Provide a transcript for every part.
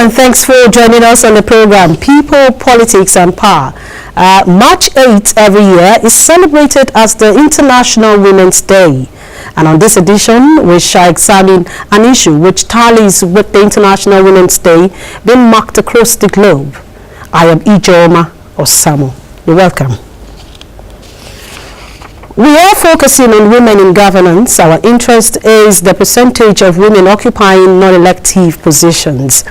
and thanks for joining us on the program People, Politics and Power. March 8th every year is celebrated as the International Women's Day. And on this edition, we shall examine an issue which tallies with the International Women's Day being marked across the globe. I am Ijeoma Osamo. You're welcome. We are focusing on women in governance. Our interest is the percentage of women occupying non-elective positions.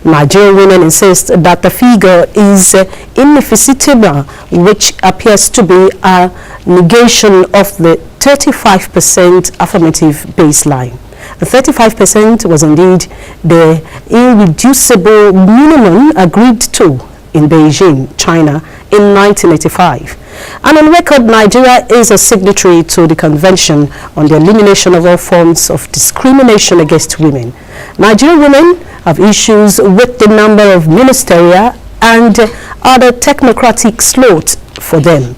Nigerian women insist that the figure is inefficient, which appears to be a negation of the 35% affirmative baseline. The 35% was indeed the irreducible minimum agreed to in Beijing, China, in 1985. And on record, Nigeria is a signatory to the Convention on the Elimination of All Forms of Discrimination Against Women. Nigerian women have issues with the number of ministerial and other technocratic slots for them.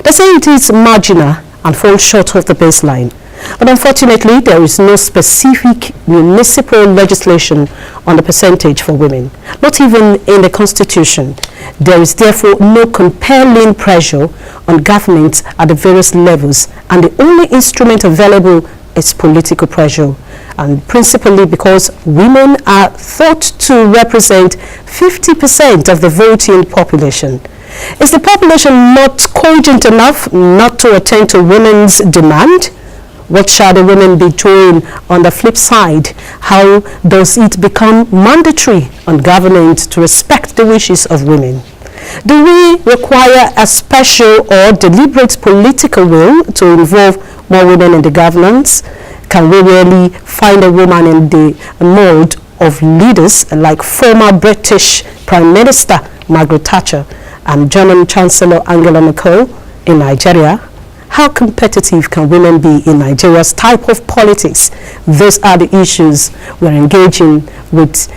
They say it is marginal and falls short of the baseline. But unfortunately, there is no specific municipal legislation on the percentage for women, not even in the Constitution. There is therefore no compelling pressure on governments at the various levels, and the only instrument available is political pressure, and principally because women are thought to represent 50% of the voting population. Is the population not cogent enough not to attend to women's demand? What shall the women be doing on the flip side? How does it become mandatory on government to respect the wishes of women? Do we require a special or deliberate political will to involve more women in the governance? Can we really find a woman in the mold of leaders like former British Prime Minister Margaret Thatcher and German Chancellor Angela Merkel in Nigeria? How competitive can women be in Nigeria's type of politics? Those are the issues we're engaging with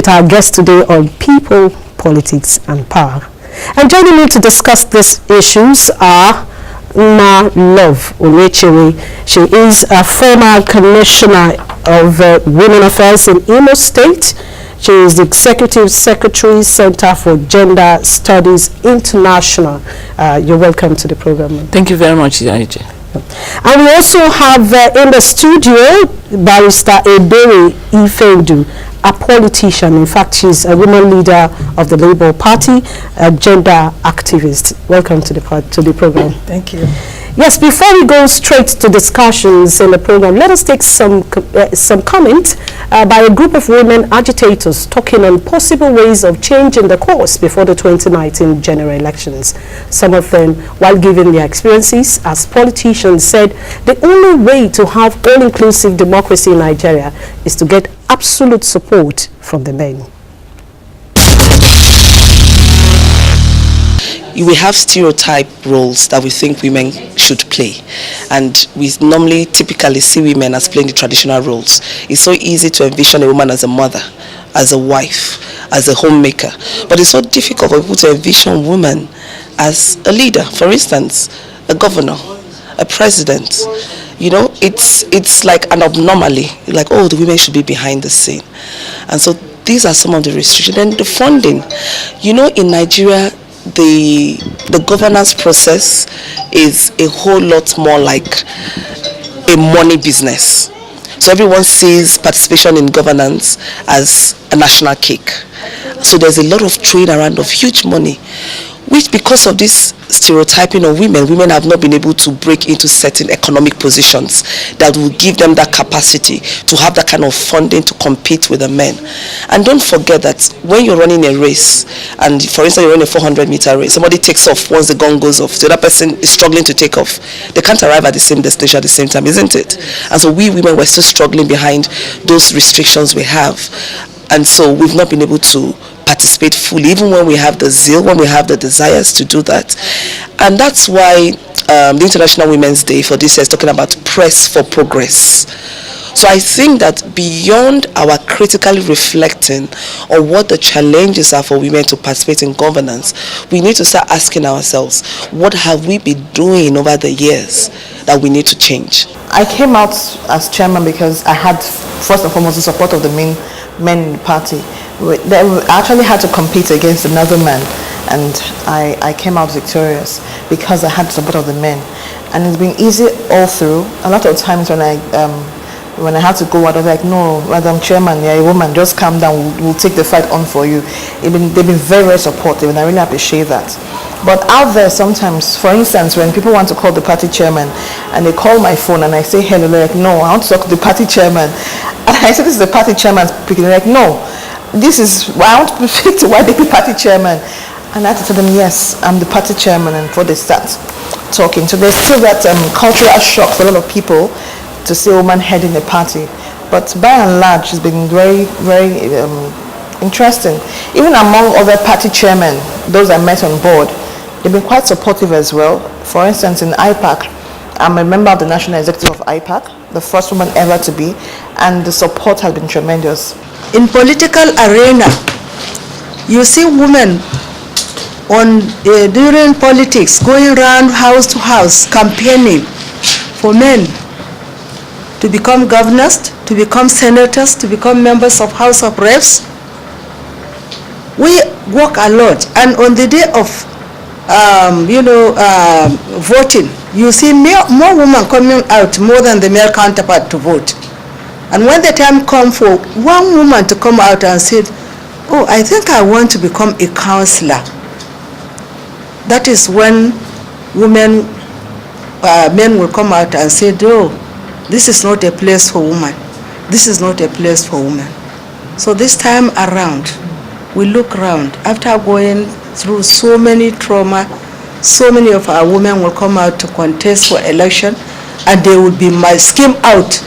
our guest today on People, Politics and Power. And joining me to discuss these issues are Ma Love Onyechere. She is a former Commissioner of Women Affairs in Imo State. She is the Executive Secretary, Center for Gender Studies International. You're welcome to the program. Thank you very much, Ije. And we also have in the studio Barrister Ebere Ifedu, a politician. In fact, she's a woman leader of the Labour Party, a gender activist. Welcome to the program. Thank you. Yes, before we go straight to discussions in the program, let us take some comment by a group of women agitators talking on possible ways of changing the course before the 2019 general elections. Some of them, while giving their experiences as politicians, said the only way to have all-inclusive democracy in Nigeria is to get absolute support from the men. We have stereotype roles that we think women should play, and we normally typically see women as playing the traditional roles. It's so easy to envision a woman as a mother, as a wife, as a homemaker, but it's so difficult for people to envision women as a leader. For instance, a governor, a president. You know, it's like an abnormality, like, oh, the women should be behind the scene. And so these are some of the restrictions. And the funding, you know, in Nigeria, the governance process is a whole lot more like a money business. So everyone sees participation in governance as a national cake. So there's a lot of trade around of huge money, which because of this stereotyping of women have not been able to break into certain economic positions that will give them that capacity to have that kind of funding to compete with the men. And don't forget that when you're running a race, and for instance you're running a 400-meter race, somebody takes off once the gun goes off, the other person is struggling to take off. They can't arrive at the same destination at the same time, isn't it? And so we women were still struggling behind those restrictions we have. And so we've not been able to participate fully, even when we have the zeal, when we have the desires to do that. And that's why the International Women's Day for this year is talking about press for progress. So I think that beyond our critically reflecting on what the challenges are for women to participate in governance, we need to start asking ourselves, what have we been doing over the years that we need to change? I came out as chairman because I had, first and foremost, the support of the main men in the party. They actually had to compete against another man, and I came out victorious because I had the support of the men. And it's been easy all through. A lot of times when I had to go out, I was like, no, Madam Chairman, you're a woman, just calm down, we'll take the fight on for you. They've been very, very supportive, and I really appreciate that. But out there sometimes, for instance, when people want to call the party chairman and they call my phone and I say hello, they're like, no, I want to talk to the party chairman. And I say, this is the party chairman speaking. They're like, no, this is, I want to speak to YDP party chairman. And I had to tell them, yes, I'm the party chairman, and before they start talking. So there's still that cultural shock for a lot of people to see a woman heading the party. But by and large, it's been very, very interesting. Even among other party chairmen, those I met on board, they've been quite supportive as well. For instance, in IPAC, I'm a member of the National Executive of IPAC, the first woman ever to be, and the support has been tremendous. In political arena, you see women during politics going around house to house campaigning for men to become governors, to become senators, to become members of House of Reps. We work a lot, and on the day of voting, you see more women coming out more than the male counterpart to vote. And when the time comes for one woman to come out and say, oh, I think I want to become a councillor, that is when men will come out and say, oh, this is not a place for women. This is not a place for women. So this time around, we look around. After going through so many trauma, so many of our women will come out to contest for election, and they will be skimmed out.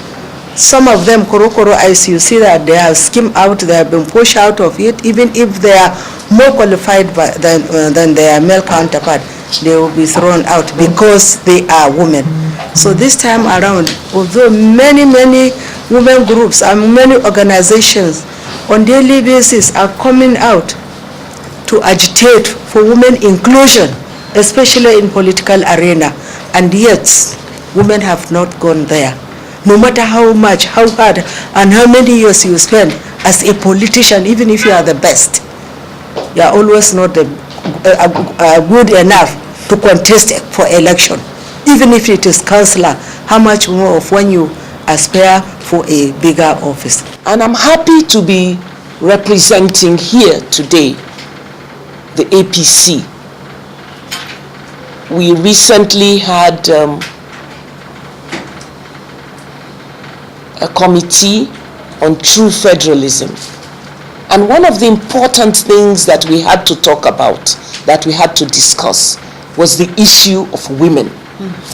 Some of them, Korokoro Ice, you see that they have skimmed out, they have been pushed out of it, even if they are more qualified than their male counterpart, they will be thrown out because they are women. So this time around, although many women groups and many organizations on daily basis are coming out to agitate for women inclusion, especially in political arena, and yet women have not gone there. No matter how much, how hard, and how many years you spend as a politician, even if you are the best, you are always not good enough to contest for election. Even if it is councillor, how much more of when you aspire for a bigger office. And I'm happy to be representing here today the APC. We recently had a committee on true federalism. And one of the important things that we had to talk about, that we had to discuss, was the issue of women.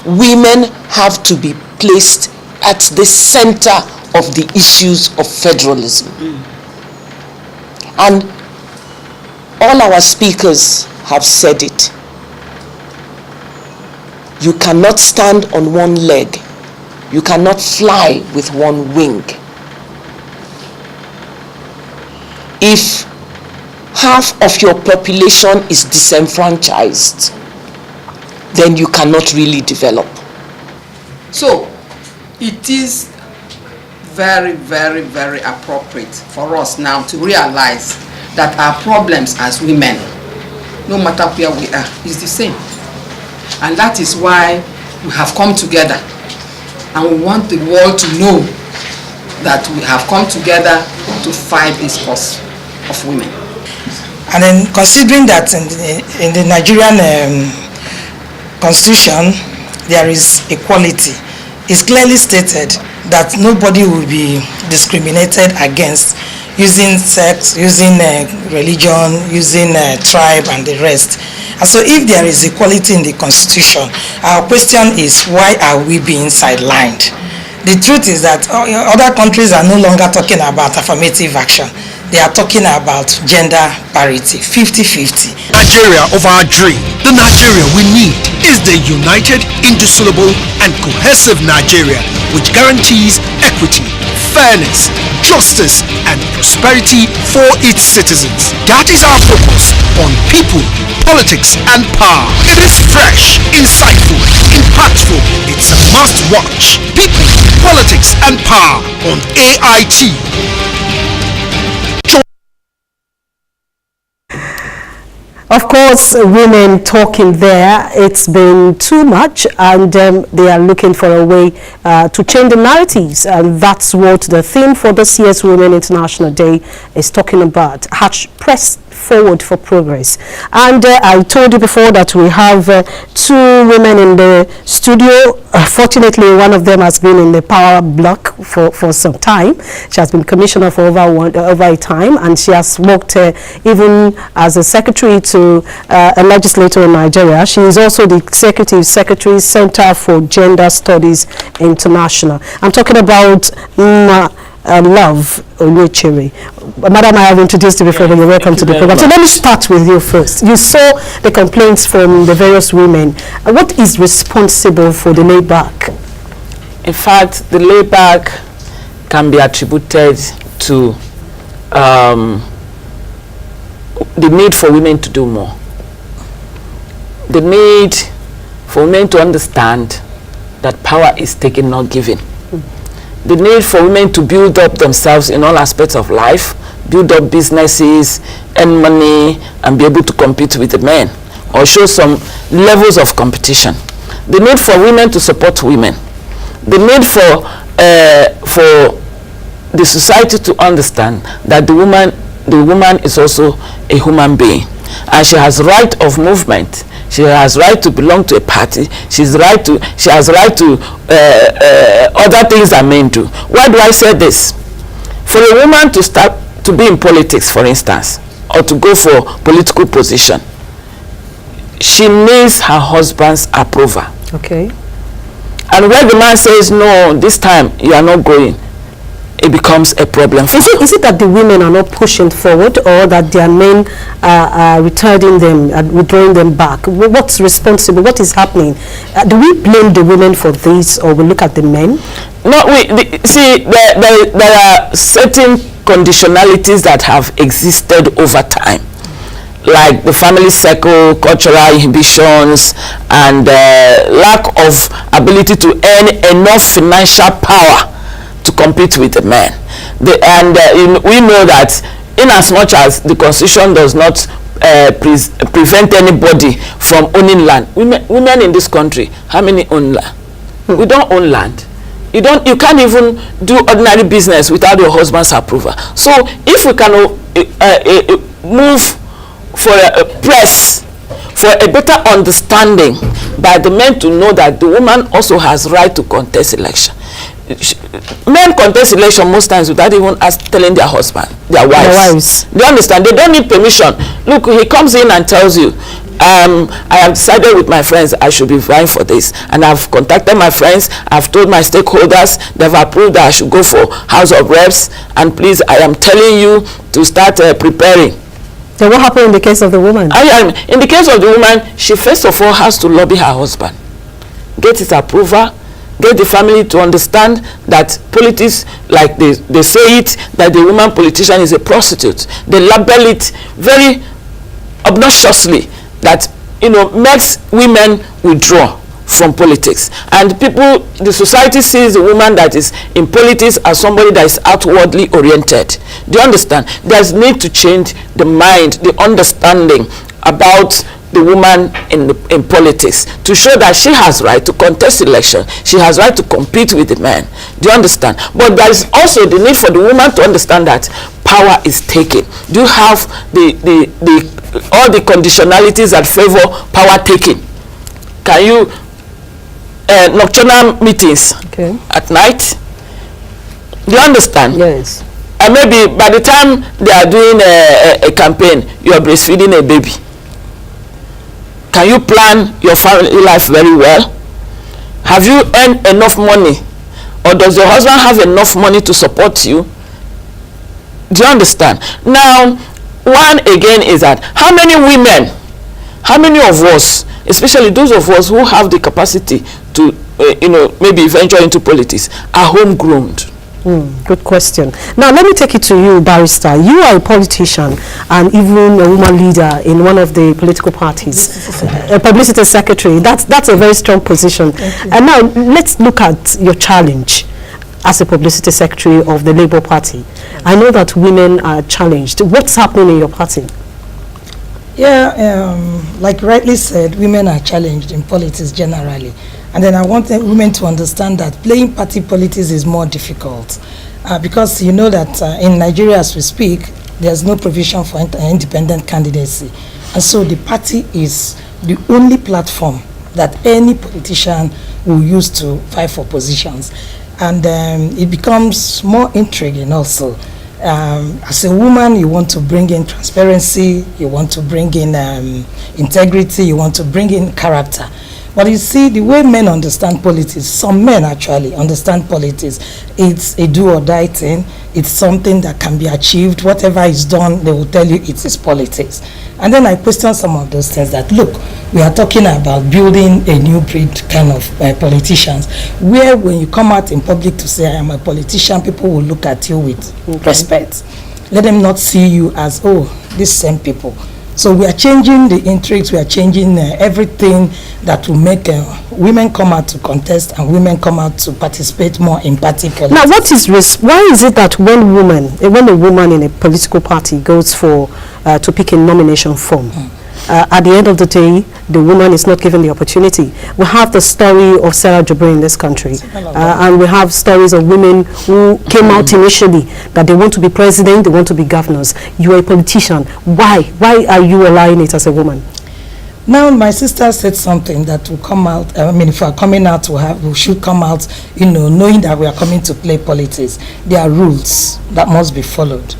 Women have to be placed at the center of the issues of federalism. And all our speakers have said it. You cannot stand on one leg. You cannot fly with one wing. If half of your population is disenfranchised, then you cannot really develop. So, it is very, very, very appropriate for us now to realize that our problems as women, no matter where we are, is the same. And that is why we have come together, and we want the world to know that we have come together to fight this cause of women. And then considering that in the Nigerian constitution there is equality, it's clearly stated that nobody will be discriminated against using sex, using religion, using tribe and the rest. And so if there is equality in the constitution, our question is, why are we being sidelined? The truth is that other countries are no longer talking about affirmative action. They are talking about gender parity, 50-50. Nigeria of our dream, the Nigeria we need, is the united, indissoluble and cohesive Nigeria which guarantees equity, fairness, justice and prosperity for its citizens. That is our focus on people, politics and power. It is fresh, insightful, impactful. It's a must watch. People, politics and power on AIT. Of course, women talking there, it's been too much, and they are looking for a way to change the narratives, and that's what the theme for this year's Women International Day is talking about. Press forward for progress. And I told you before that we have two women in the studio. Fortunately, one of them has been in the power block for some time. She has been commissioner for over a time, and she has worked even as a secretary to a legislator in Nigeria. She is also the executive secretary, Center for Gender Studies International. I'm talking about Love Onyechiri. Madam, I have introduced you before, but you're welcome to the program. So let me start with you first. You saw the complaints from the various women. What is responsible for the layback? In fact, the layback can be attributed to the need for women to do more. The need for women to understand that power is taken, not given. The need for women to build up themselves in all aspects of life, build up businesses, earn money, and be able to compete with the men, or show some levels of competition. The need for women to support women. The need for the society to understand that the woman is also a human being, and she has right of movement. She has right to belong to a party. She has right to other things that men do. Why do I say this? For a woman to start to be in politics, for instance, or to go for political position, she needs her husband's approval. Okay. And when the man says, no, this time you are not going, it becomes a problem for her. Is it that the women are not pushing forward, or that their men are retarding them and withdrawing them back? What's responsible? What is happening? Do we blame the women for this, or we look at the men? No, there are certain conditionalities that have existed over time, like the family circle, cultural inhibitions, and lack of ability to earn enough financial power to compete with the men. We know that in as much as the constitution does not prevent anybody from owning land, women in this country, how many own land? We don't own land. You can't even do ordinary business without your husband's approval. So if we can move for a press for a better understanding by the men to know that the woman also has right to contest election. Men contest election most times without even telling their husband, their wives. They understand. They don't need permission. Look, he comes in and tells you, I have decided with my friends I should be vying for this, and I've contacted my friends. I've told my stakeholders. They've approved that I should go for House of Reps, and please, I am telling you to start preparing. So what happened in the case of the woman? In the case of the woman, she first of all has to lobby her husband, get his approval, get the family to understand that politics, like they say it, that the woman politician is a prostitute. They label it very obnoxiously, that makes women withdraw from politics. And the society sees the woman that is in politics as somebody that is outwardly oriented. Do you understand? There's need to change the mind, the understanding about the woman in politics, to show that she has right to contest election, she has right to compete with the men. Do you understand? But there is also the need for the woman to understand that power is taken. Do you have all the conditionalities that favor power taking? Can you nocturnal meetings at night? Do you understand? Yes. And maybe by the time they are doing a campaign, you are breastfeeding a baby. Can you plan your family life very well? Have you earned enough money? Or does your husband have enough money to support you? Do you understand? Now, one again is that how many of us, especially those of us who have the capacity to, maybe venture into politics, are homegrown? Good question. Now let me take it to you, Barrister. You are a politician and even a woman leader in one of the political parties, a publicity secretary. That's a very strong position. And now let's look at your challenge as a publicity secretary of the Labour Party. I know that women are challenged. What's happening in your party? Yeah, like rightly said, women are challenged in politics generally. And then I want women to understand that playing party politics is more difficult. Because you know that in Nigeria as we speak, there's no provision for independent candidacy. And so the party is the only platform that any politician will use to fight for positions. And it becomes more intriguing also. As a woman, you want to bring in transparency, you want to bring in integrity, you want to bring in character. But you see, the way men understand politics, some men actually understand politics, it's a do or die thing. It's something that can be achieved. Whatever is done, they will tell you it is politics. And then I question some of those things that, look, we are talking about building a new breed kind of politicians, where when you come out in public to say, I am a politician, people will look at you with respect. Let them not see you as, oh, these same people. So we are changing the intrigues, we are changing everything that will make women come out to contest and women come out to participate more in party politics. Now, why is it that when a woman in a political party goes for to pick a nomination form, at the end of the day, the woman is not given the opportunity? We have the story of Sarah Jubrin in this country, and we have stories of women who came out initially that they want to be president, they want to be governors. You are a politician. Why? Why are you allowing it as a woman? Now, my sister said something that will come out. I mean, if we are coming out, we should come out, knowing that we are coming to play politics. There are rules that must be followed.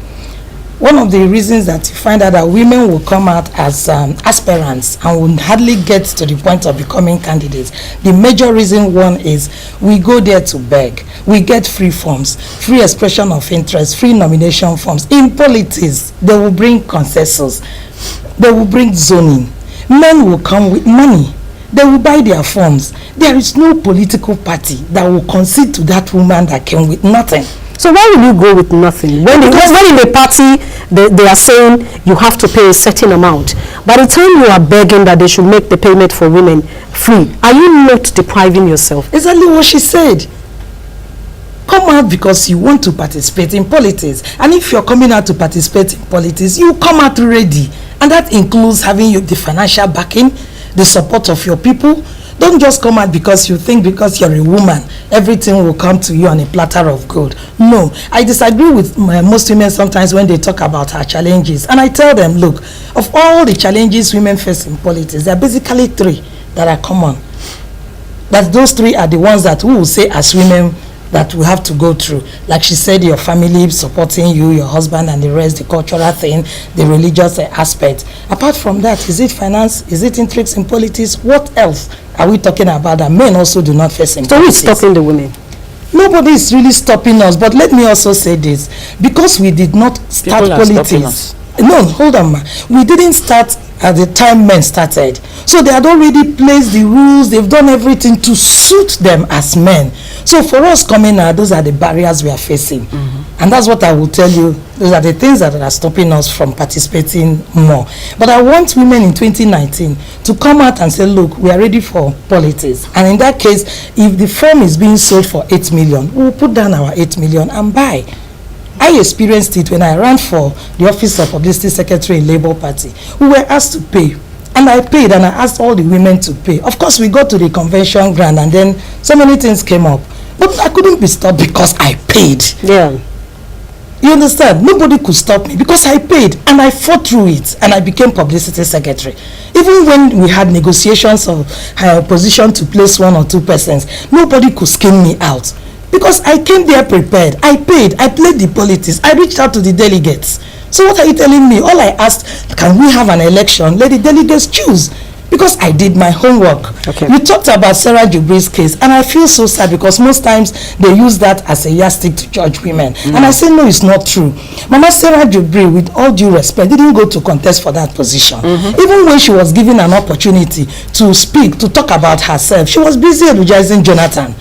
One of the reasons that you find out that women will come out as aspirants and will hardly get to the point of becoming candidates, the major reason one is we go there to beg. We get free forms, free expression of interest, free nomination forms. In politics, they will bring consensus. They will bring zoning. Men will come with money. They will buy their forms. There is no political party that will concede to that woman that came with nothing. So why will you go with nothing? When in the party, they are saying you have to pay a certain amount. By the time you are begging that they should make the payment for women free, are you not depriving yourself? Exactly what she said. Come out because you want to participate in politics. And if you're coming out to participate in politics, you come out ready. And that includes having the financial backing, the support of your people. Don't just come out because you think because you're a woman, everything will come to you on a platter of gold. No, I disagree with most women sometimes when they talk about our challenges. And I tell them, look, of all the challenges women face in politics, there are basically three that are common. That those three are the ones that we will say as women that we have to go through. Like she said, your family supporting you, your husband and the rest, the cultural thing, the religious aspect. Apart from that, is it finance? Is it intrigues in politics? What else are we talking about that men also do not face in politics? So who is stopping the women? Nobody is really stopping us. But let me also say this. Because we did not start politics. No, hold on, ma. We didn't start at the time men started. So they had already placed the rules. They've done everything to suit them as men. So for us coming out, those are the barriers we are facing. And that's what I will tell you. Those are the things that are stopping us from participating more. But I want women in 2019 to come out and say, look, we are ready for politics. And in that case, if the form is being sold for 8 million, we'll put down our 8 million and buy. I experienced it when I ran for the office of publicity secretary in Labour Party. We were asked to pay. And I paid, and I asked all the women to pay. Of course, we got to the convention ground, and then so many things came up. But I couldn't be stopped because I paid. Yeah. You understand? Nobody could stop me because I paid, and I fought through it, and I became publicity secretary. Even when we had negotiations of position to place 1 or 2 persons, nobody could skim me out. Because I came there prepared. I paid. I played the politics. I reached out to the delegates. So what are you telling me? All I asked, can we have an election? Let the delegates choose. Because I did my homework. Okay. You talked about Sarah Jubrin's case, and I feel so sad because most times they use that as a yardstick to judge women. And I say, no, it's not true. Mama Sarah Jubrin, with all due respect, didn't go to contest for that position. Even when she was given an opportunity to speak, to talk about herself, she was busy eulogizing Jonathan.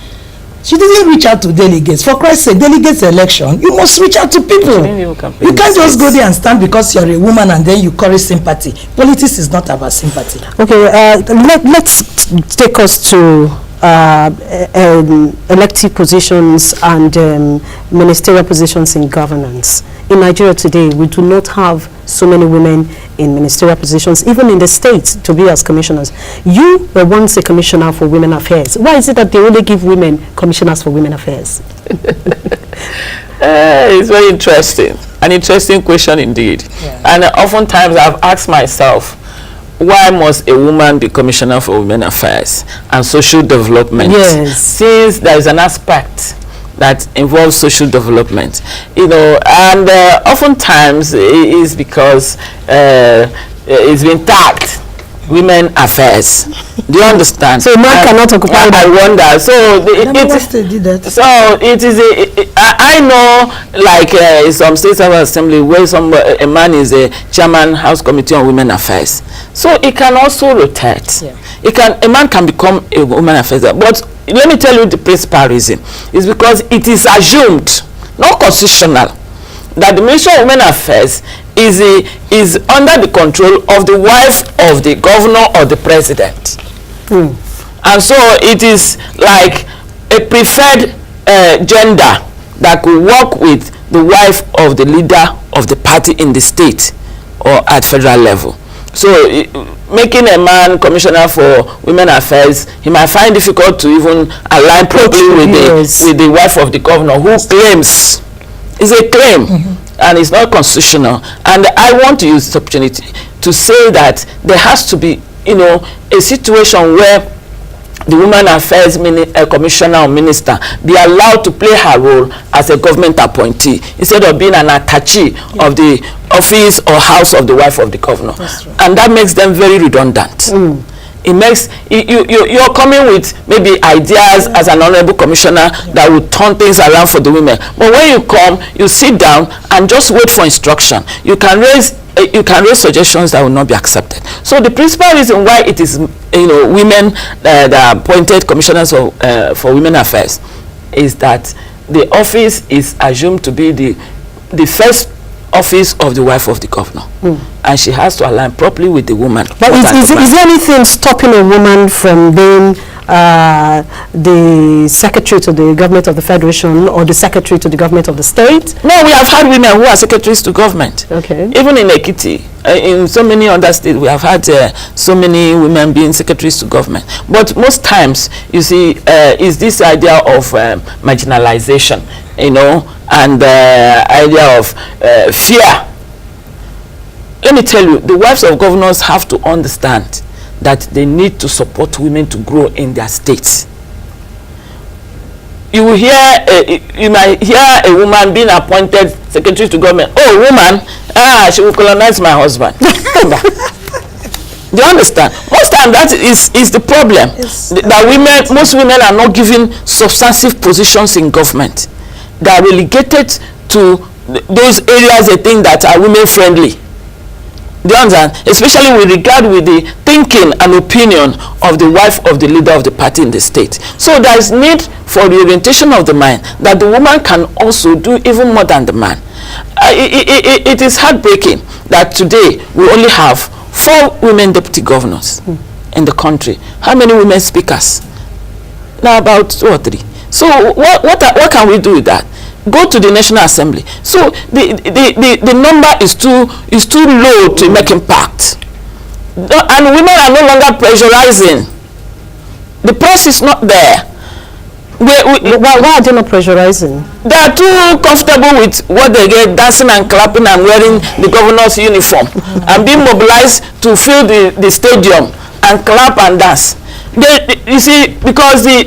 She didn't reach out to delegates. For Christ's sake, delegates election, you must reach out to people. You can't just go there and stand because you're a woman and then you chorus sympathy. Politics is not about sympathy. Okay, let's take us to elective positions and ministerial positions in governance. In Nigeria today, we do not have so many women in ministerial positions, even in the states, to be as commissioners. You were once a commissioner for women affairs. Why is it that they only give women commissioners for women affairs? It's very interesting. An interesting question indeed. Yeah. And oftentimes I've asked myself, why must a woman be commissioner for women affairs and social development? Yes. Since there is an aspect that involves social development, you know, and oftentimes it is because it's been tagged women affairs. Do you understand? So man cannot occupy that. I wonder. So it is I know, like some states of assembly where a man is a chairman House Committee on Women Affairs. So it can also rotate. Yeah. A man can become a women affairs. But let me tell you the principal reason. It's because it is assumed, not constitutional, that the Ministry of Women Affairs is under the control of the wife of the governor or the president. And so it is like a preferred gender that could work with the wife of the leader of the party in the state or at federal level. So making a man commissioner for women affairs, he might find difficult to even align properly with the wife of the governor, who claims, is a claim, and it's not constitutional. And I want to use this opportunity to say that there has to be, you know, a situation where the women affairs commissioner or minister be allowed to play her role as a government appointee instead of being an attaché of the office or house of the wife of the governor. And that makes them very redundant. It makes you're coming with maybe ideas as an honorable commissioner that will turn things around for the women, but when you come, you sit down and just wait for instruction. You can raise suggestions that will not be accepted. So the principal reason why it is, you know, women that are appointed commissioners for women affairs is that the office is assumed to be the first office of the wife of the governor, and she has to align properly with the woman. But is there anything stopping a woman from being the secretary to the government of the federation or the secretary to the government of the state? No, we have had women who are secretaries to government. Okay. Even in Ekiti, in so many other states, we have had so many women being secretaries to government. But most times, you see, is this idea of marginalization, you know, and idea of fear. Let me tell you, the wives of governors have to understand that they need to support women to grow in their states. You will hear, you might hear a woman being appointed secretary to government. Oh, woman, she will colonize my husband. Do you understand? Most time that is the problem. That most women are not given substantive positions in government. They are relegated to those areas they think that are women friendly. Do you understand? Especially with regard with the thinking and opinion of the wife of the leader of the party in the state. So there is need for the orientation of the mind that the woman can also do even more than the man. It is heartbreaking that today we only have 4 women deputy governors in the country. How many women speakers? Now about 2 or 3. So what can we do with that? Go to the National Assembly. So the number is too low to make impact. And women are no longer pressurizing. The press is not there. Why are they not pressurizing? They are too comfortable with what they get, dancing and clapping and wearing the governor's uniform and being mobilized to fill the stadium and clap and dance. You see, because those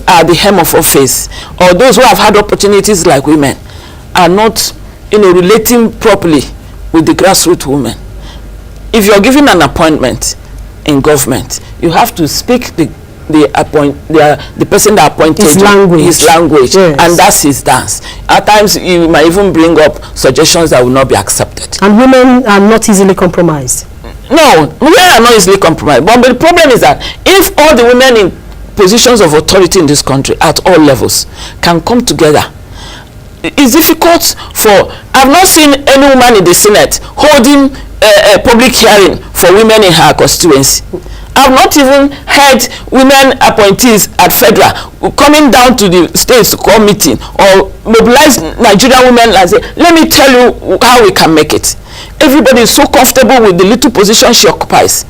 are the hem of office, or those who have had opportunities like women, are not, you know, relating properly with the grassroots women. If you're given an appointment in government, you have to speak the person that appointed his language, yes. And that's his dance. At times, you might even bring up suggestions that will not be accepted. And women are not easily compromised. No, women are not easily compromised. But the problem is that if all the women in positions of authority in this country at all levels can come together, it's difficult for... I've not seen any woman in the Senate holding a public hearing for women in her constituency. I've not even heard women appointees at federal coming down to the states to call meeting or mobilize Nigerian women and say, let me tell you how we can make it. Everybody is so comfortable with the little position she occupies.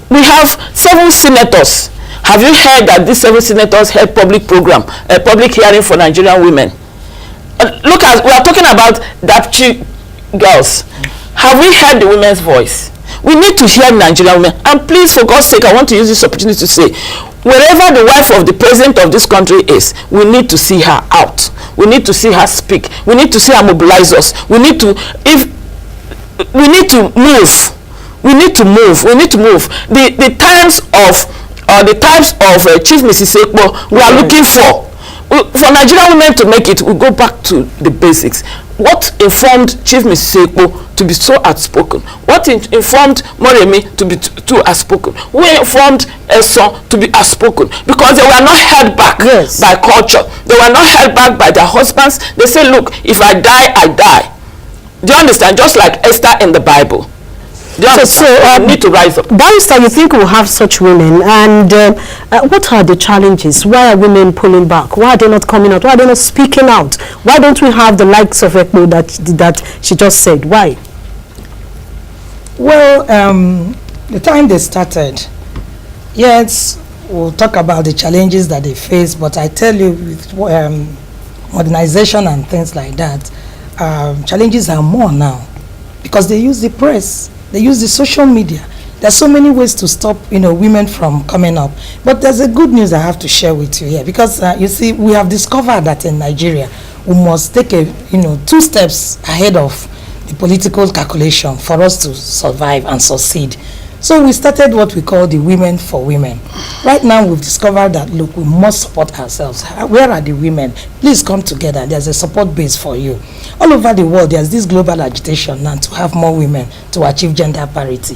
We have 7 senators. Have you heard that these 7 senators held public program, a public hearing for Nigerian women? Look, as we are talking about Dapchi girls. Have we heard the women's voice? We need to hear Nigerian women. And please, for God's sake, I want to use this opportunity to say, wherever the wife of the president of this country is, we need to see her out. We need to see her speak. We need to see her mobilize us. We need to, we need to move. We need to move. We need to move. The types of Chief Mrs. Ekpo we are looking for. For Nigerian women to make it, we go back to the basics. What informed Chief Mrs. Ekpo to be so outspoken? What informed Moremi to be too outspoken? Who informed Esson to be outspoken? Because they were not held back by culture. They were not held back by their husbands. They say, look, if I die, I die. Do you understand? Just like Esther in the Bible. So need to rise up. Barrister, you think we'll have such women, and what are the challenges? Why are women pulling back? Why are they not coming out? Why are they not speaking out? Why don't we have the likes of Ekpo that she just said? Why? Well, the time they started, yes, we'll talk about the challenges that they face, but I tell you, with modernization and things like that, challenges are more now, because they use the press. They use the social media. There's so many ways to stop, women from coming up. But there's a good news I have to share with you here, because you see, we have discovered that in Nigeria, we must take 2 steps ahead of the political calculation for us to survive and succeed. So we started what we call the Women for Women. Right now, we've discovered that, look, we must support ourselves. Where are the women? Please come together. There's a support base for you. All over the world, there's this global agitation now to have more women to achieve gender parity.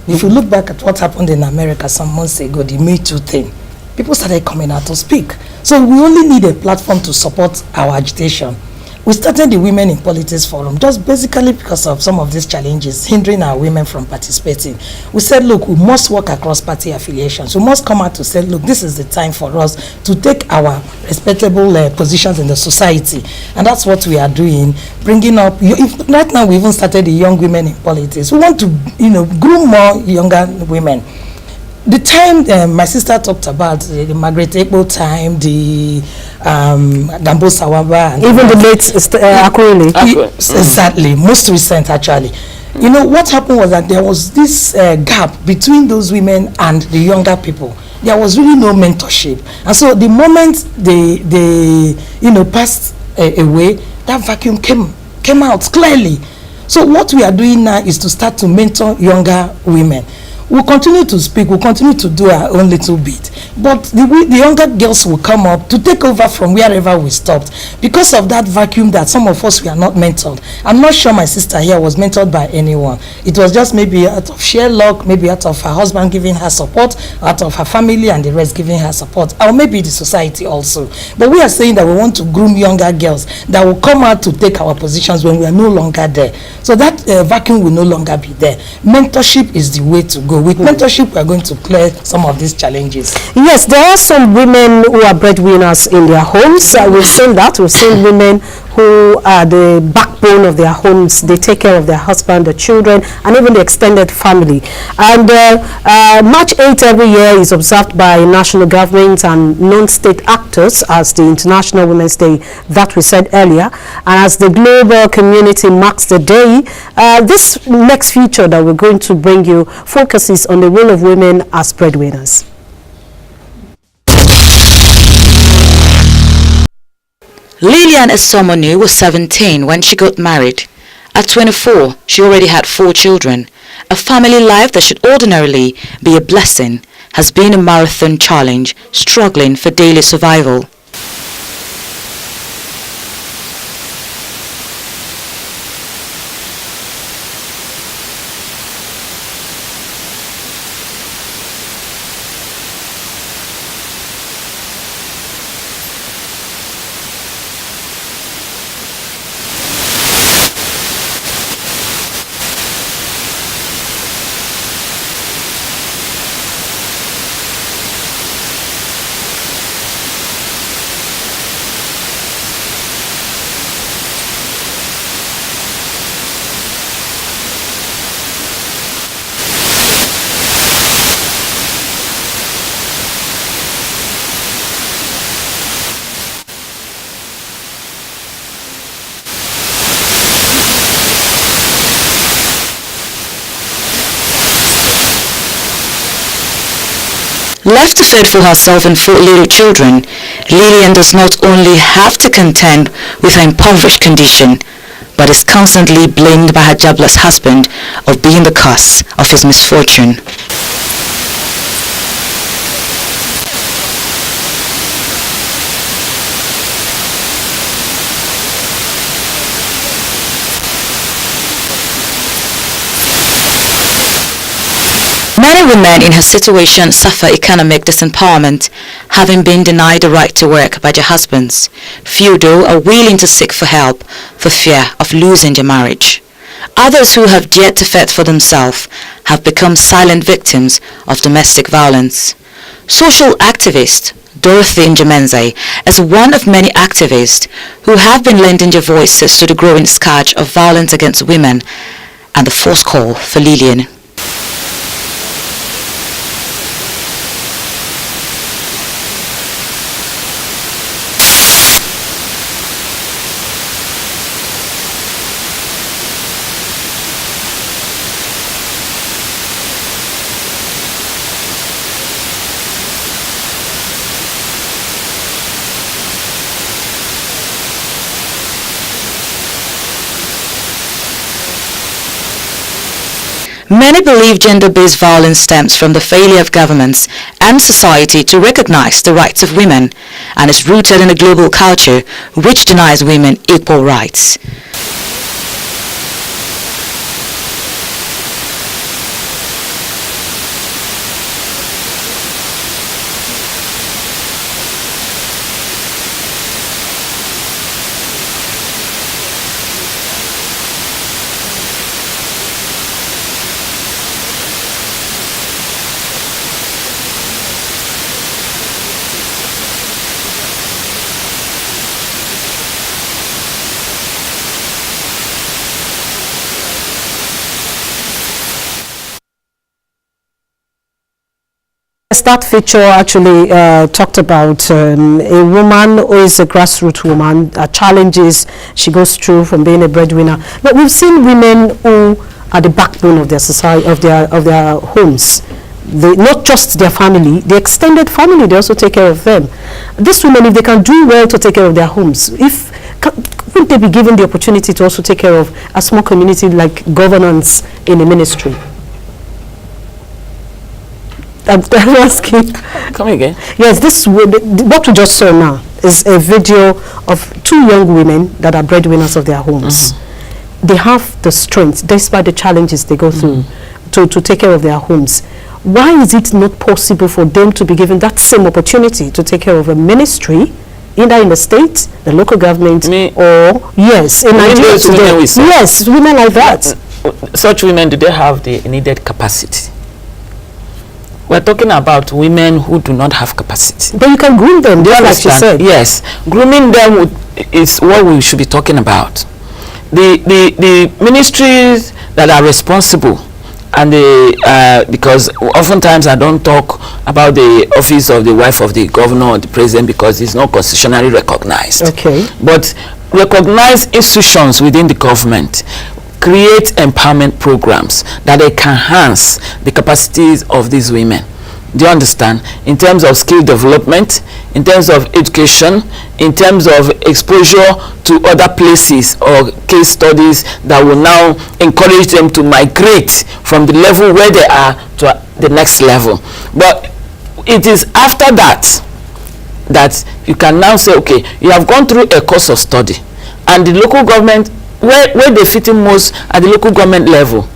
If you look back at what happened in America some months ago, the Me Too thing, people started coming out to speak. So we only need a platform to support our agitation. We started the Women in Politics Forum just basically because of some of these challenges hindering our women from participating. We said, look, we must work across party affiliations. We must come out to say, look, this is the time for us to take our respectable positions in the society. And that's what we are doing, bringing up, right now we even started the Young Women in Politics. We want to, groom more younger women. The time my sister talked about the Margaret Ekpo time, the Gambo Sawaba, and even the late Akweli. Exactly, most recent actually. What happened was that there was this gap between those women and the younger people. There was really no mentorship, and so the moment they passed away, that vacuum came out clearly. So what we are doing now is to start to mentor younger women. We'll continue to speak, we'll continue to do our own little bit. But the younger girls will come up to take over from wherever we stopped. Because of that vacuum that some of us were not mentored. I'm not sure my sister here was mentored by anyone. It was just maybe out of sheer luck, maybe out of her husband giving her support, out of her family and the rest giving her support, or maybe the society also. But we are saying that we want to groom younger girls that will come out to take our positions when we are no longer there. So that vacuum will no longer be there. Mentorship is the way to go. With mentorship, we are going to clear some of these challenges. Yes, there are some women who are breadwinners in their homes. We've seen that. We've seen women who are the backbone of their homes. They take care of their husband, the children, and even the extended family. And March 8th every year is observed by national governments and non-state actors as the International Women's Day that we said earlier. And as the global community marks the day, this next feature that we're going to bring you focuses on the role of women as breadwinners. Lillian Esomonu was 17 when she got married. At 24, she already had 4 children. A family life that should ordinarily be a blessing has been a marathon challenge, struggling for daily survival. Left to fend for herself and 4 little children, Lillian does not only have to contend with her impoverished condition, but is constantly blamed by her jobless husband of being the cause of his misfortune. Many women in her situation suffer economic disempowerment, having been denied the right to work by their husbands. Few, though, are willing to seek for help for fear of losing their marriage. Others who have dared to fend for themselves have become silent victims of domestic violence. Social activist Dorothy Njemenze is one of many activists who have been lending their voices to the growing scourge of violence against women and the forced call for Lillian. Many believe gender-based violence stems from the failure of governments and society to recognize the rights of women and is rooted in a global culture which denies women equal rights. That feature actually talked about a woman who is a grassroots woman, challenges she goes through from being a breadwinner. But we've seen women who are the backbone of their society, of their homes. Not just their family, the extended family, they also take care of them. These women, if they can do well to take care of their homes, wouldn't they be given the opportunity to also take care of a small community like governance in a ministry? I'm asking. Come again? Yes, what we just saw now is a video of 2 young women that are breadwinners of their homes. They have the strength, despite the challenges they go through, to take care of their homes. Why is it not possible for them to be given that same opportunity to take care of a ministry, either in the state, the local government, or yes, in Nigeria today? Yes, women like that. Such women, do they have the needed capacity? We're talking about women who do not have capacity. But you can groom them, just like you said. Yes, grooming them is what we should be talking about. The ministries that are responsible, and because oftentimes I don't talk about the office of the wife of the governor or the president because it's not constitutionally recognized. Okay. But recognized institutions within the government create empowerment programs that they can enhance the capacities of these women. Do you understand? In terms of skill development, in terms of education, in terms of exposure to other places or case studies that will now encourage them to migrate from the level where they are to the next level. But it is after that you can now say, okay, you have gone through a course of study, and the local government, where they fit in most at the local government level,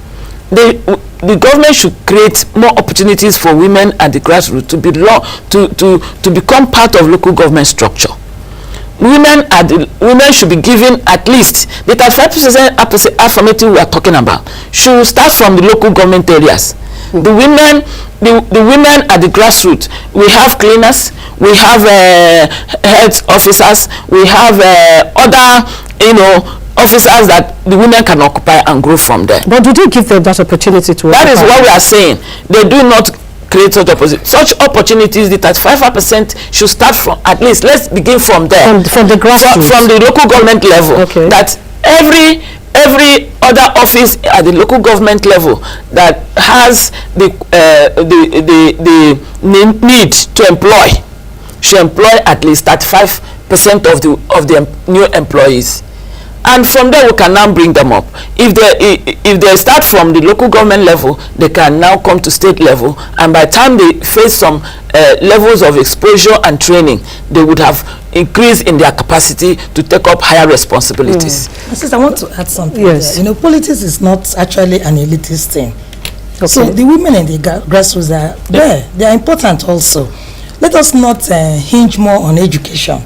the government should create more opportunities for women at the grassroots to become part of local government structure. Women should be given at least the 35% affirmative we are talking about should start from the local government areas. The women at the grassroots, we have cleaners, we have health officers, we have other officers that the women can occupy and grow from there. But did you give them that opportunity to That is what we are saying. They do not create such opportunities. The 35% should start from, at least let's begin from there. From the grassroots. From the local government level. Okay. That every every other office at the local government level that has the need to employ should employ at least 35% of the new employees. And from there we can now bring them up. If they start from the local government level, they can now come to state level, and by the time they face some levels of exposure and training, they would have increased in their capacity to take up higher responsibilities. Sister, I want to add something. Yes. There. Politics is not actually an elitist thing. Okay. So the women in the grassroots are there. They are important also. Let us not hinge more on education,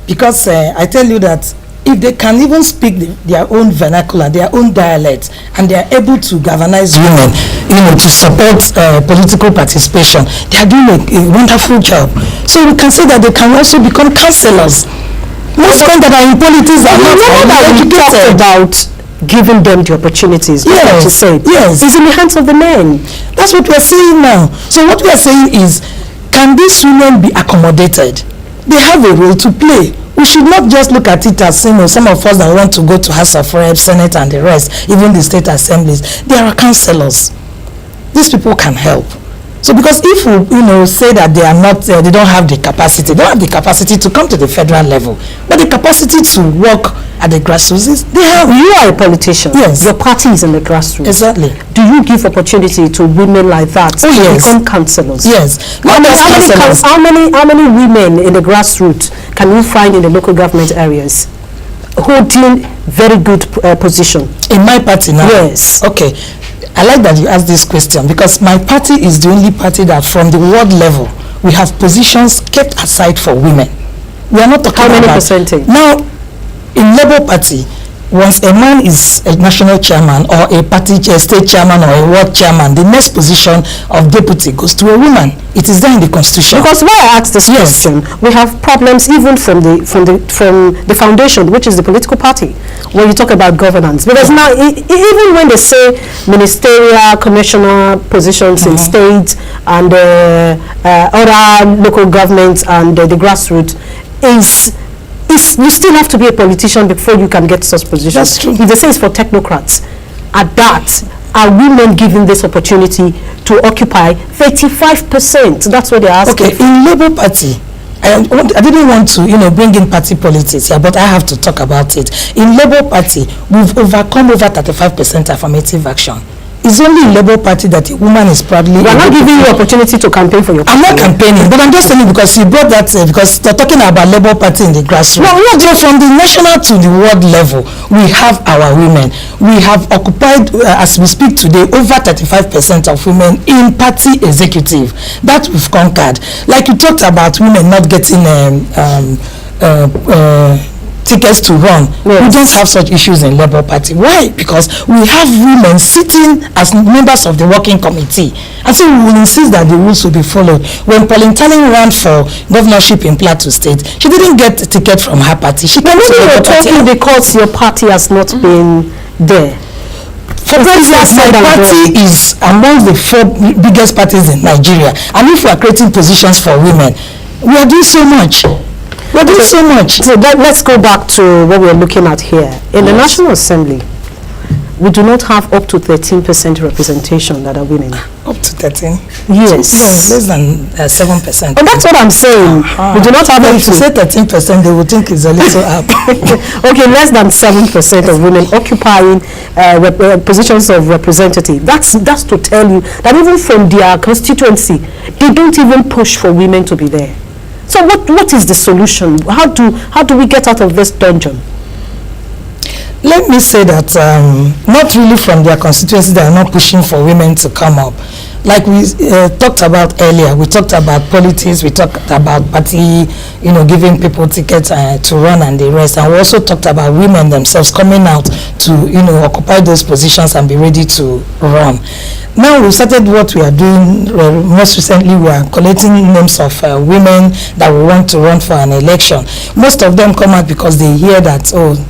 because I tell you that if they can even speak their own vernacular, their own dialect, and they are able to galvanize women, to support political participation, they are doing a wonderful job. So we can say that they can also become councillors. Most men that are in politics are not educated. About giving them the opportunities. Yes, what you said. Yes, it's in the hands of the men. That's what we are saying now. So what we are saying is, can these women be accommodated? They have a role to play. We should not just look at it as, some of us that want to go to House of Reps, Senate, and the rest, even the state assemblies. They are councillors. These people can help. So because if we, say that they are not, they don't have the capacity, they don't have the capacity to come to the federal level, but the capacity to work at the grassroots, they have. You are a politician. Yes. Your party is in the grassroots. Exactly. Do you give opportunity to women like that to become councillors? Yes. How many women in the grassroots can you find in the local government areas holding very good position? In my party now? Yes. Okay. I like that you asked this question, because my party is the only party that from the world level we have positions kept aside for women. We are not talking about... How many percentage? Now, in Labour Party, once a man is a national chairman or a party state chairman or a world chairman, the next position of deputy goes to a woman. It is there in the constitution. Because why I asked this question, we have problems even from the foundation, which is the political party, when you talk about governance. Because now, even when they say ministerial, commissioner positions in states and other local governments and the grassroots, you still have to be a politician before you can get such positions. That's true. If they say it's for technocrats, at that, are women given this opportunity to occupy 35%? That's what they're asking. Okay, in Labour Party, I didn't want to, bring in party politics here, but I have to talk about it. In Labour Party, we've overcome over 35% affirmative action. It's only in Labour Party that a woman is proudly... We are not giving you opportunity to campaign for your party. I'm not campaigning, but I'm just saying because you brought that, because they're talking about Labour Party in the grassroots. No, not just from the national to the world level. We have our women. We have occupied, as we speak today, over 35% of women in party executive. That we've conquered. Like you talked about women not getting tickets to run. Yes. We don't have such issues in Labour Party. Why? Because we have women sitting as members of the working committee, and so we will insist that the rules will be followed. When Pauline Talling ran for governorship in Plateau State, she didn't get a ticket from her party. She came to Labour Party because your party has not been there. For instance, my party is among the 4 biggest parties in Nigeria, and if we are creating positions for women, we are doing so much. We're doing so much. So let's go back to what we're looking at here. In the National Assembly, we do not have up to 13% representation that are women. Up to 13? Yes. No, less than 7%. And that's what I'm saying. We do not have up to... If you say 13%, they would think it's a little up. Okay, less than 7% of women occupying positions of representative. That's to tell you that even from their constituency, they don't even push for women to be there. So what is the solution? How do we get out of this dungeon? Let me say that not really from their constituency, they are not pushing for women to come up. Like we talked about earlier, we talked about politics, we talked about party, giving people tickets to run and the rest, and we also talked about women themselves coming out to, occupy those positions and be ready to run. Now we started what we are doing most recently. We are collecting names of women that we want to run for an election. Most of them come out because they hear that,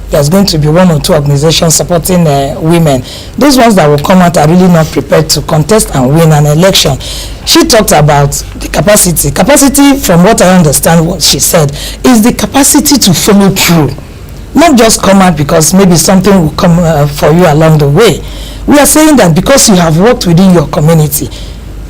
there's going to be 1 or 2 organizations supporting women. Those ones that will come out are really not prepared to contest and win an election. She talked about the capacity. Capacity, from what I understand what she said, is the capacity to follow through. not just come out because maybe something will come for you along the way. We are saying that because you have worked within your community.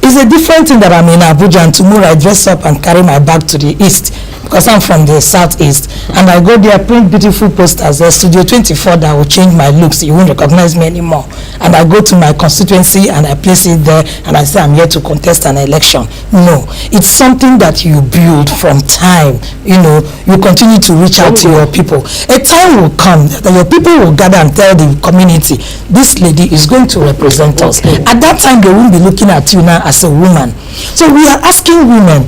It's a different thing that I'm in Abuja and tomorrow I dress up and carry my bag to the east because I'm from the southeast, and I go there, print beautiful posters. There's Studio 24 that will change my looks. You won't recognize me anymore. And I go to my constituency and I place it there and I say I'm here to contest an election. No, it's something that you build from time. You know, you continue to reach out to your people. A time will come that your people will gather and tell the community, this lady is going to represent us. At that time, they won't be looking at you now as a woman. So we are asking women,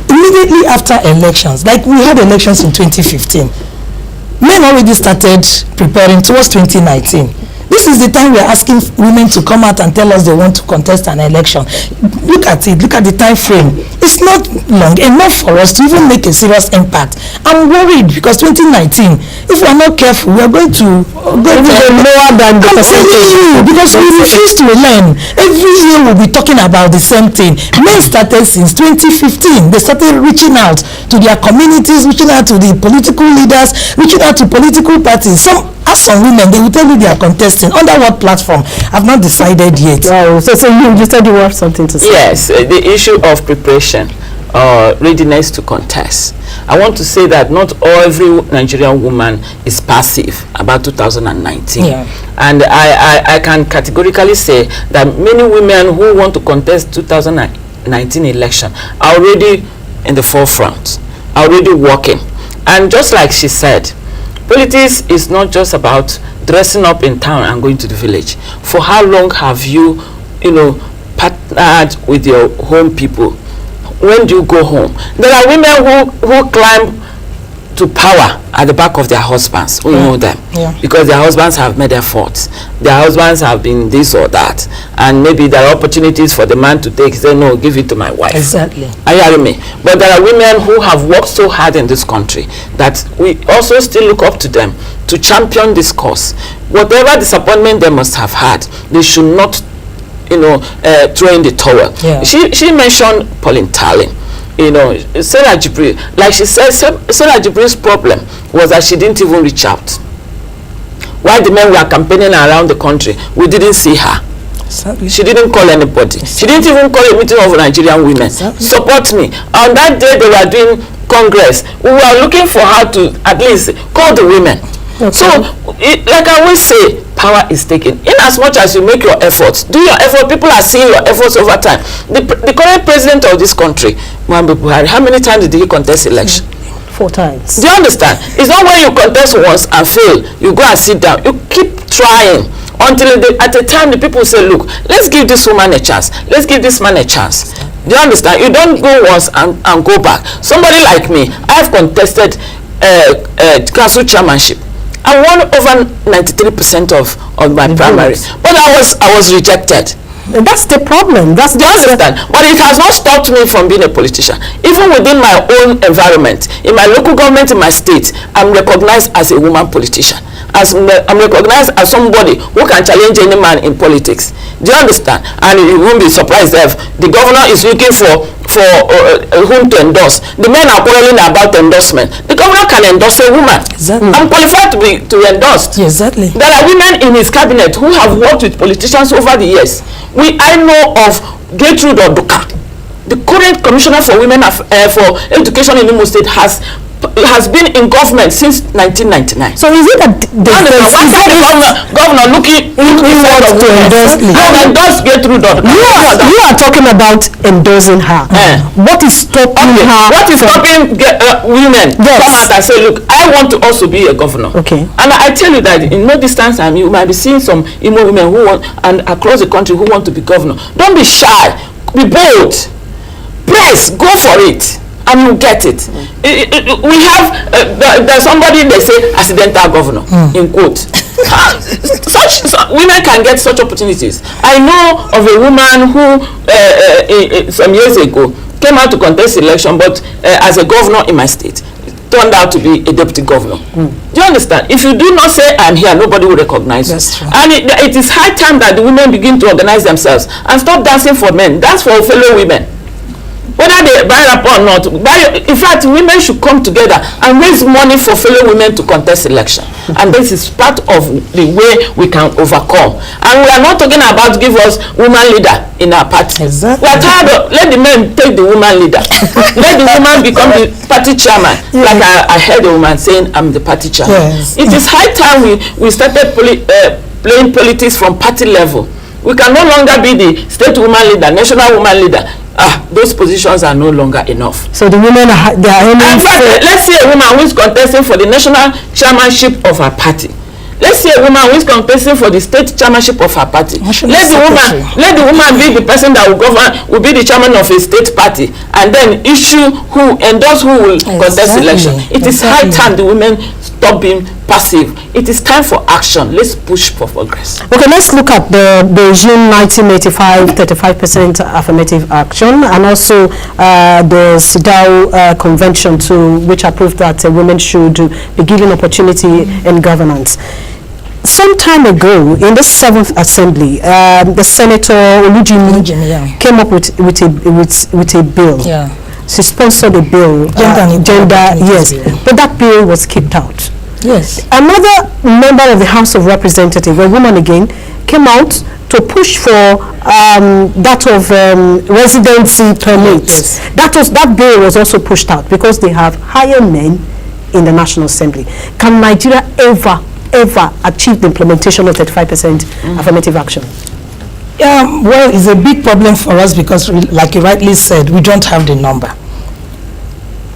immediately after elections, like we had elections in 2015, men already started preparing towards 2019. This is the time we are asking women to come out and tell us they want to contest an election. Look at it, look at the time frame. It's not long enough for us to even make a serious impact. I'm worried because 2019, if we are not careful, we are going to go lower than the percentage. Because we refuse to learn. Every year we'll be talking about the same thing. Men started since 2015. They started reaching out to their communities, reaching out to the political leaders, reaching out to political parties. Ask some women, they will tell you they are contesting. Under what platform? I've not decided yet. Wow. So you said you have something to say. Yes, the issue of preparation, readiness to contest. I want to say that not every Nigerian woman is passive about 2019. Yeah. And I can categorically say that many women who want to contest 2019 election are already in the forefront, are already working. And just like she said, politics is not just about dressing up in town and going to the village. For how long have you, partnered with your home people? When do you go home? There are women who climb to power at the back of their husbands. We know them. Yeah. Because their husbands have made efforts. Their husbands have been this or that. And maybe there are opportunities for the man to take, say, no, give it to my wife. Exactly. Are you hearing me? But there are women who have worked so hard in this country that we also still look up to them to champion this cause. Whatever disappointment they must have had, they should not, throw in the towel. Yeah. She mentioned Pauline Talin. Sarah Jibril, like she said, Sarah Jibril's problem was that she didn't even reach out. While the men were campaigning around the country, we didn't see her. Exactly. She didn't call anybody. Exactly. She didn't even call a meeting of Nigerian women. Exactly. Support me. On that day they were doing Congress, we were looking for her to at least call the women. Okay. So, like I always say, power is taken. In as much as you make your efforts, do your effort, people are seeing your efforts over time. The current president of this country, Muhammadu Buhari, how many times did he contest election? 4 times. Do you understand? It's not when you contest once and fail, you go and sit down. You keep trying until at a time the people say, look, let's give this woman a chance. Let's give this man a chance. Do you understand? You don't go once and go back. Somebody like me, I've contested council chairmanship. I won over 93% of my primary, but I was rejected. That's the problem. Do you understand? But it has not stopped me from being a politician. Even within my own environment, in my local government, in my state, I'm recognized as a woman politician. I'm recognized as somebody who can challenge any man in politics. Do you understand? And you won't be surprised if the governor is looking for whom to endorse. The men are quarreling about endorsement. The governor can endorse a woman. Exactly. I'm qualified to be endorsed. Exactly. There are women in his cabinet who have worked with politicians over the years. I know of Gertrude Oduka, the current commissioner for women for education in Imo State has been in government since 1999. So is it that the governor looking to endorse Gertrude Oduka? You are talking about endorsing her. What is stopping her? What is stopping women come out and say, look, I want to also be a governor? Okay. And I tell you that in no distance time you might be seeing some Imo women who want, and across the country, who want to be governor. Don't be shy. Be bold. Press. Go for it. And you get it. We have there's somebody they say accidental governor in quote. Such women can get such opportunities. I know of a woman who some years ago came out to contest election, but as a governor in my state, turned out to be a deputy governor. Do you understand? If you do not say I'm here, nobody will recognize you. And it is high time that the women begin to organize themselves and stop dancing for men. Dance for fellow women. whether they buy up or not. In fact, women should come together and raise money for fellow women to contest election. And this is part of the way we can overcome. And we are not talking about give us woman leader in our party. Exactly. We are tired of, let the men take the woman leader. Let the woman become the party chairman. Yeah. Like I heard a woman saying, I'm the party chairman. Yes. It is high time we started playing politics from party level. We can no longer be the state woman leader, national woman leader. Those positions are no longer enough. So the women they are aiming for... Let's see a woman who is contesting for the national chairmanship of her party. Let's see a woman who is contesting for the state chairmanship of her party. Let the woman be the person that will be the chairman of a state party, and then endorse who will contest election. It is high time the women stop being passive. It is time for action. Let's push for progress. Okay, let's look at the Beijing 1985 35% affirmative action, and also the CEDAW convention which approved that women should be given opportunity in governance. Some time ago, in the 7th Assembly, the Senator Olujimi came up with a bill. Yeah. She sponsored a bill, yes, but that bill was kicked out. Yes. Another member of the House of Representatives, a woman again, came out to push for that of residency permits. Yes. That bill was also pushed out because they have higher men in the National Assembly. Can Nigeria ever achieve the implementation of 35% affirmative action? Well, it's a big problem for us because, like you rightly said, we don't have the number.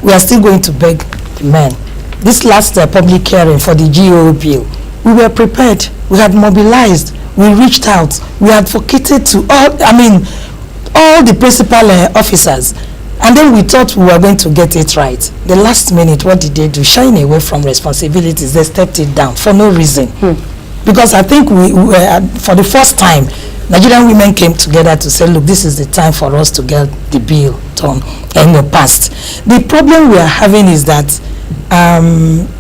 We are still going to beg the men. This last public hearing for the GO bill, we were prepared. We had mobilized. We reached out. We advocated to all the principal officers. And then we thought we were going to get it right. The last minute, what did they do? Shying away from responsibilities, they stepped it down for no reason. Because I think we for the first time, Nigerian women came together to say, look, this is the time for us to get the bill done and passed. The problem we are having is that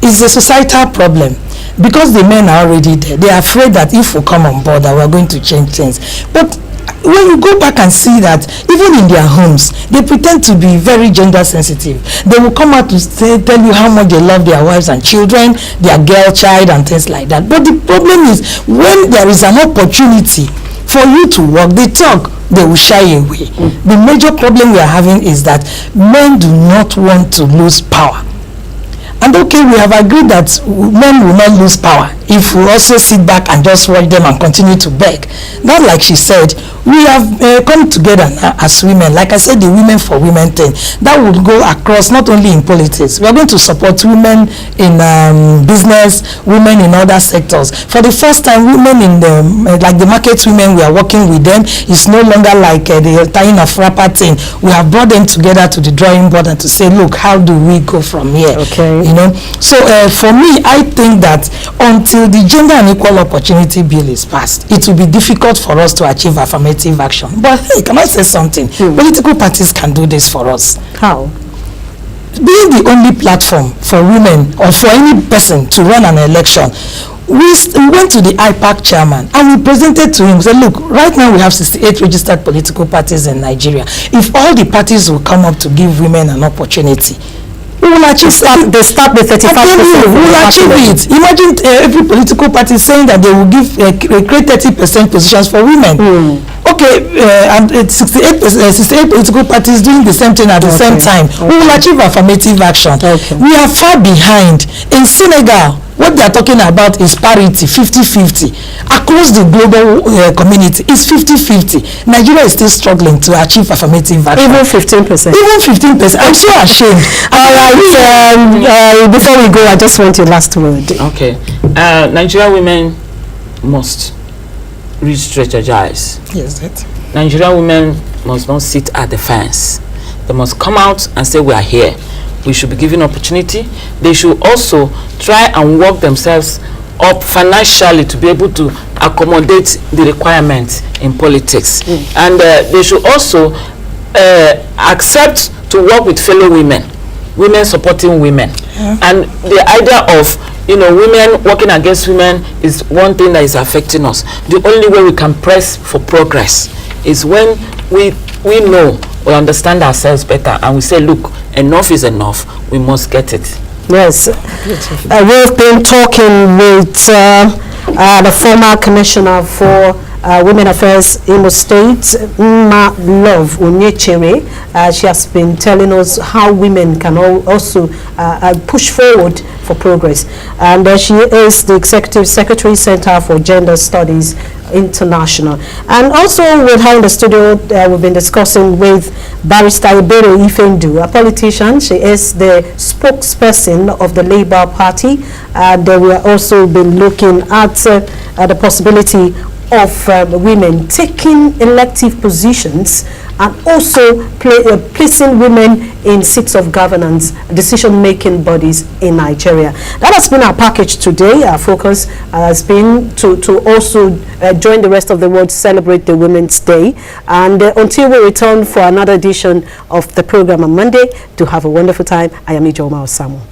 it's a societal problem. Because the men are already there, they are afraid that if we come on board, that we are going to change things. But when you go back and see that even in their homes, they pretend to be very gender sensitive. They will come out to tell you how much they love their wives and children, their girl child and things like that. But the problem is when there is an opportunity for you to work, they talk, they will shy away. The major problem we are having is that men do not want to lose power. And okay, we have agreed that men will not lose power if we also sit back and just watch them and continue to beg. Not like she said, we have come together as women. Like I said, the Women for Women thing, that would go across not only in politics. We are going to support women in business, women in other sectors. For the first time, women in the market women, we are working with them. It's no longer like the tying of wrapper thing. We have brought them together to the drawing board and to say, look, how do we go from here? Okay. So for me, I think that until the Gender and Equal Opportunity Bill is passed, it will be difficult for us to achieve affirmative action. But hey, can I say something? Political parties can do this for us. How? Being the only platform for women or for any person to run an election, we went to the IPAC chairman and we presented to him, said, look, right now we have 68 registered political parties in Nigeria. If all the parties will come up to give women an opportunity, we will achieve they start with 35%. We will achieve it. Imagine every political party saying that they will create 30% positions for women. Okay, and 68 political parties doing the same thing at the same time. We will achieve affirmative action. We are far behind. In Senegal, what they are talking about is parity, 50-50. Across the global community, it's 50-50. Nigeria is still struggling to achieve affirmative action. Even 15%. Even 15%. I'm so ashamed. All right, before we go, I just want your last word. Okay. Nigerian women must re-strategize. Yes, it. Nigerian women must not sit at the fence. They must come out and say, we are here. We should be given opportunity. They should also try and work themselves up financially to be able to accommodate the requirements in politics. And they should also accept to work with fellow women supporting women. And the idea of women working against women is one thing that is affecting us. The only way we can press for progress is when we know we understand ourselves better, and we say, look, enough is enough, we must get it. Yes, we've been talking with the former Commissioner for Women Affairs Imo State, Ma Love Onyechere. She has been telling us how women can also push forward for progress. And she is the Executive Secretary, Center for Gender Studies International. And also with her in the studio, we've been discussing with Barrister Ibero Ifendu, a politician. She is the spokesperson of the Labour Party. And we will also been looking at the possibility of women taking elective positions and also placing women in seats of governance, decision-making bodies in Nigeria. That has been our package today. Our focus has been to also join the rest of the world to celebrate the Women's Day. And until we return for another edition of the program on Monday, to have a wonderful time. I am Ijoma Osamu.